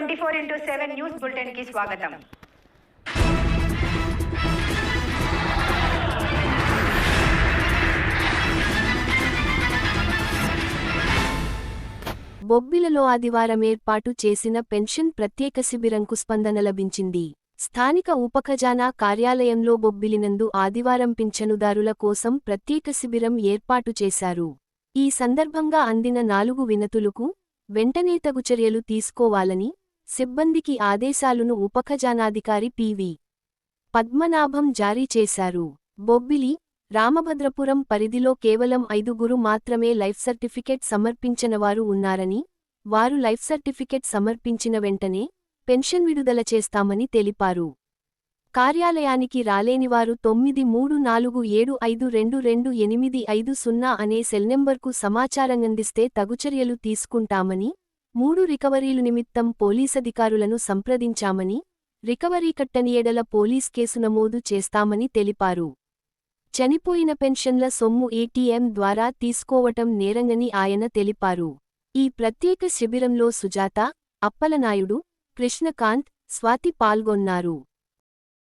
24x7 news bulletin కి స్వాగతం. బొబ్బిలిలో ఆదివారం ఏర్పాటు చేసిన పెన్షన్ ప్రత్యేక శిబిరంకు స్పందన లభించింది. స్థానిక ఉపఖజానా కార్యాలయంలో బొబ్బిలినందు ఆదివారం పింఛనుదారుల కోసం ప్రత్యేక శిబిరం ఏర్పాటు చేశారు. ఈ సందర్భంగా అందిన 4 వినతులకు వెంటనే తగు చర్యలు తీసుకోవాలని సిబ్బందికి ఆదేశాలను ఉపఖజానాధికారి పి.వి. పద్మనాభం జారీ చేశారు. బొబ్బిలి, రామభద్రపురం పరిధిలో కేవలం 5 మాత్రమే లైఫ్ సర్టిఫికెట్ సమర్పించనవారు ఉన్నారని, వారు లైఫ్ సర్టిఫికెట్ సమర్పించిన వెంటనే పెన్షన్ విడుదల చేస్తామని తెలిపారు. కార్యాలయానికి రాలేనివారు 9347522285 అనే సెల్ నెంబర్కు సమాచారమందిస్తే తగుచర్యలు తీసుకుంటామని, 3 రికవరీలు నిమిత్తం పోలీసధికారులను సంప్రదించామని, రికవరీ కట్టని ఎడల పోలీస్ కేసు నమోదు చేస్తామని తెలిపారు. చనిపోయిన పెన్షన్ల సొమ్ము ఏటీఎం ద్వారా తీసుకోవటం నేరంగని ఆయన తెలిపారు. ఈ ప్రత్యేక శిబిరంలో సుజాత, అప్పలనాయుడు, కృష్ణకాంత్, స్వాతి పాల్గొన్నారు.